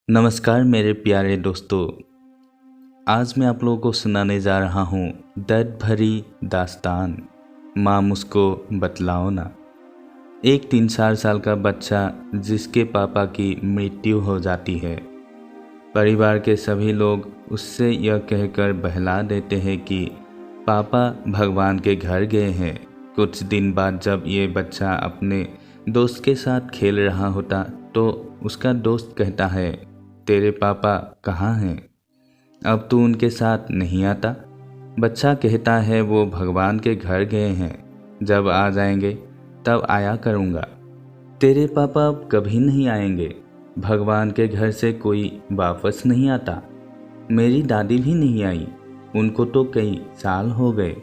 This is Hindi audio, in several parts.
नमस्कार मेरे प्यारे दोस्तों। आज मैं आप लोगों को सुनाने जा रहा हूँ दर्द भरी दास्तान माँ मुझको बतलाओ ना। एक 3-4 साल का बच्चा जिसके पापा की मृत्यु हो जाती है। परिवार के सभी लोग उससे यह कहकर बहला देते हैं कि पापा भगवान के घर गए हैं। कुछ दिन बाद जब ये बच्चा अपने दोस्त के साथ खेल रहा होता तो उसका दोस्त कहता है, तेरे पापा कहाँ हैं? अब तू उनके साथ नहीं आता? बच्चा कहता है वो भगवान के घर गए हैं, जब आ जाएंगे तब आया करूँगा। तेरे पापा अब कभी नहीं आएंगे। भगवान के घर से कोई वापस नहीं आता। मेरी दादी भी नहीं आई, उनको तो कई साल हो गए।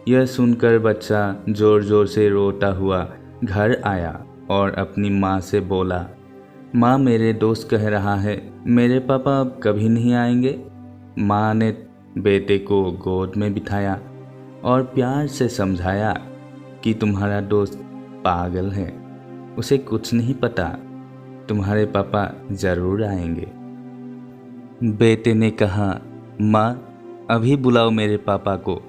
यह सुनकर बच्चा ज़ोर ज़ोर से रोता हुआ घर आया और अपनी माँ से बोला, माँ मेरे दोस्त कह रहा है मेरे पापा अब कभी नहीं आएंगे। माँ ने बेटे को गोद में बिठाया और प्यार से समझाया कि तुम्हारा दोस्त पागल है, उसे कुछ नहीं पता, तुम्हारे पापा ज़रूर आएंगे। बेटे ने कहा, माँ अभी बुलाओ मेरे पापा को।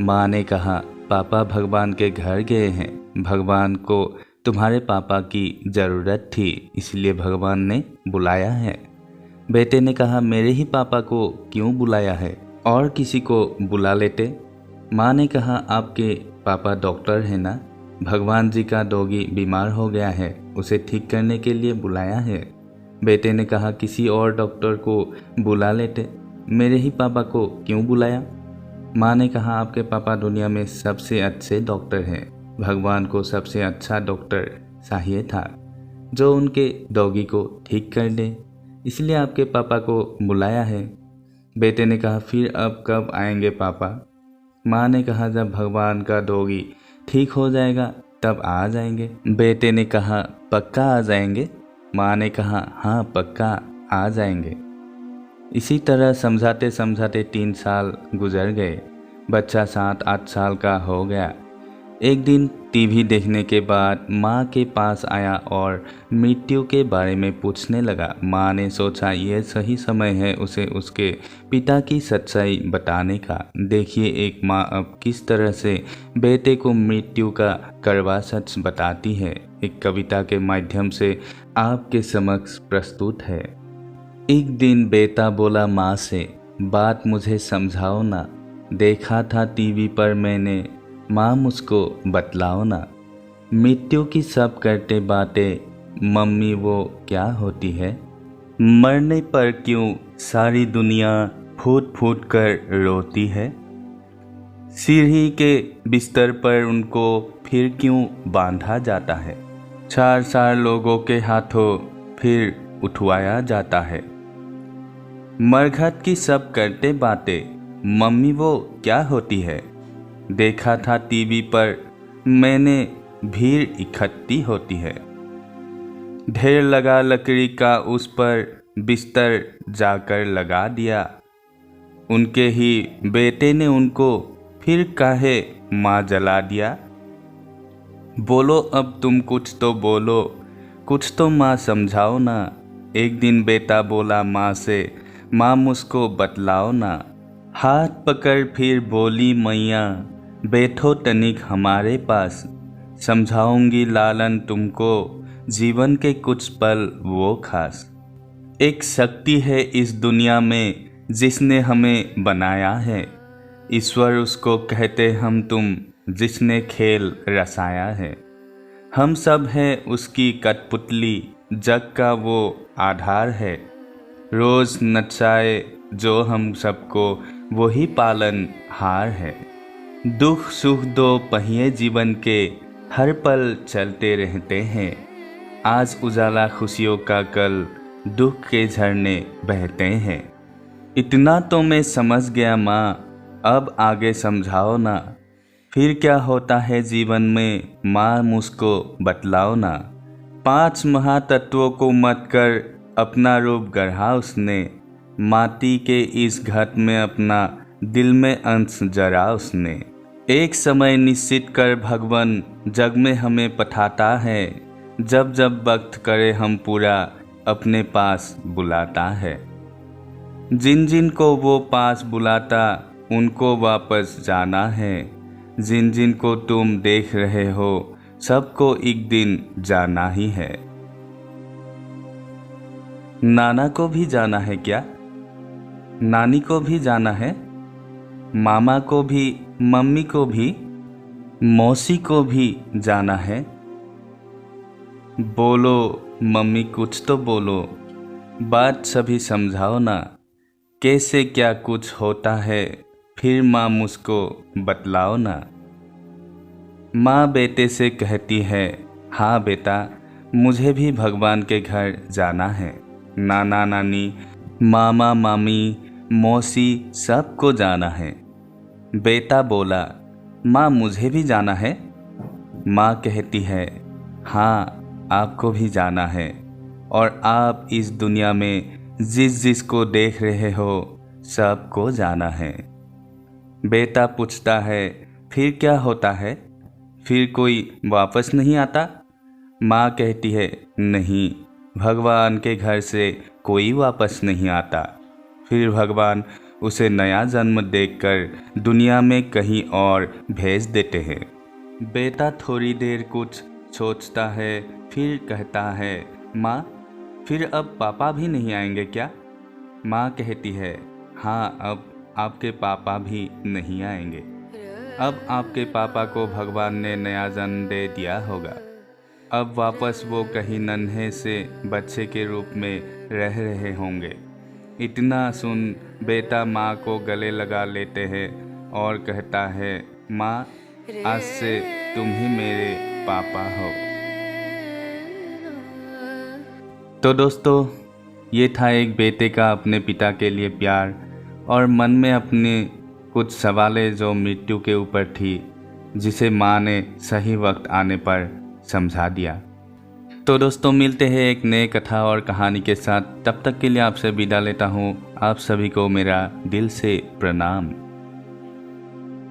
माँ ने कहा, पापा भगवान के घर गए हैं, भगवान को तुम्हारे पापा की ज़रूरत थी इसलिए भगवान ने बुलाया है। बेटे ने कहा, मेरे ही पापा को क्यों बुलाया है, और किसी को बुला लेते। माँ ने कहा, आपके पापा डॉक्टर हैं ना, भगवान जी का डॉगी बीमार हो गया है, उसे ठीक करने के लिए बुलाया है। बेटे ने कहा, किसी और डॉक्टर को बुला लेते, मेरे ही पापा को क्यों बुलाया। माँ ने कहा, आपके पापा दुनिया में सबसे अच्छे डॉक्टर हैं, भगवान को सबसे अच्छा डॉक्टर चाहिए था जो उनके डॉगी को ठीक कर दे, इसलिए आपके पापा को बुलाया है। बेटे ने कहा, फिर अब कब आएंगे पापा। माँ ने कहा, जब भगवान का डॉगी ठीक हो जाएगा तब आ जाएंगे। बेटे ने कहा, पक्का आ जाएंगे। माँ ने कहा, हाँ पक्का आ जाएंगे। इसी तरह समझाते समझाते 3 साल गुजर गए। बच्चा 7-8 साल का हो गया। एक दिन टीवी देखने के बाद माँ के पास आया और मृत्यु के बारे में पूछने लगा। माँ ने सोचा यह सही समय है उसे उसके पिता की सच्चाई बताने का। देखिए एक माँ अब किस तरह से बेटे को मृत्यु का कड़वा सच बताती है, एक कविता के माध्यम से आपके समक्ष प्रस्तुत है। एक दिन बेटा बोला माँ से, बात मुझे समझाओ ना, देखा था टीवी पर मैंने, माँ मुझको बतलाओ ना। मृत्यु की सब करते बातें, मम्मी वो क्या होती है। मरने पर क्यों सारी दुनिया फूट फूट कर रोती है। सीढ़ी के बिस्तर पर उनको फिर क्यों बांधा जाता है। 4 लोगों के हाथों फिर उठवाया जाता है। मरघट की सब करते बातें, मम्मी वो क्या होती है। देखा था टीवी पर मैंने, भीड़ इकट्ठी होती है। ढेर लगा लकड़ी का, उस पर बिस्तर जाकर लगा दिया। उनके ही बेटे ने उनको फिर काहे माँ जला दिया। बोलो अब तुम कुछ तो बोलो, कुछ तो माँ समझाओ ना। एक दिन बेटा बोला माँ से, माँ मुझको बतलाओ ना। हाथ पकड़ फिर बोली मैया, बैठो तनिक हमारे पास, समझाऊंगी लालन तुमको, जीवन के कुछ पल वो खास। एक शक्ति है इस दुनिया में जिसने हमें बनाया है, ईश्वर उसको कहते हम तुम, जिसने खेल रचाया है। हम सब है उसकी कठपुतली, जग का वो आधार है। रोज नचाए जो हम सबको, वही पालन हार है। दुख सुख दो पहिए जीवन के, हर पल चलते रहते हैं। आज उजाला खुशियों का, कल दुख के झरने बहते हैं। इतना तो मैं समझ गया माँ, अब आगे समझाओ ना। फिर क्या होता है जीवन में, माँ मुझको बतलाओ ना। 5 महातत्वों को मत कर अपना रूप गढ़ा उसने, माटी के इस घट में अपना दिल में अंश जरा उसने। एक समय निश्चित कर भगवान जग में हमें पठाता है, जब जब वक्त करे हम पूरा, अपने पास बुलाता है। जिन जिन को वो पास बुलाता उनको वापस जाना है। जिन जिन को तुम देख रहे हो सबको एक दिन जाना ही है। नाना को भी जाना है क्या? नानी को भी जाना है? मामा को भी, मम्मी को भी, मौसी को भी जाना है? बोलो मम्मी, कुछ तो बोलो, बात सभी समझाओ ना। कैसे क्या कुछ होता है फिर माँ मुझको बतलाओ ना। माँ बेटे से कहती है, हाँ बेटा मुझे भी भगवान के घर जाना है। नाना नानी, मामा मामी, मौसी सबको जाना है। बेटा बोला, माँ मुझे भी जाना है। माँ कहती है, हाँ आपको भी जाना है, और आप इस दुनिया में जिस जिसको देख रहे हो सबको जाना है। बेटा पूछता है, फिर क्या होता है? फिर कोई वापस नहीं आता? माँ कहती है, नहीं, भगवान के घर से कोई वापस नहीं आता। फिर भगवान उसे नया जन्म देकर दुनिया में कहीं और भेज देते हैं। बेटा थोड़ी देर कुछ सोचता है, फिर कहता है, माँ फिर अब पापा भी नहीं आएंगे क्या? माँ कहती है, हाँ अब आपके पापा भी नहीं आएंगे। अब आपके पापा को भगवान ने नया जन्म दे दिया होगा। अब वापस वो कहीं नन्हे से बच्चे के रूप में रह रहे होंगे। इतना सुन बेटा माँ को गले लगा लेते हैं और कहता है, माँ आज से तुम ही मेरे पापा हो। तो दोस्तों, ये था एक बेटे का अपने पिता के लिए प्यार और मन में अपने कुछ सवालें जो मृत्यु के ऊपर थी, जिसे माँ ने सही वक्त आने पर समझा दिया। तो दोस्तों, मिलते हैं एक नए कथा और कहानी के साथ। तब तक के लिए आपसे विदा लेता हूँ। आप सभी को मेरा दिल से प्रणाम।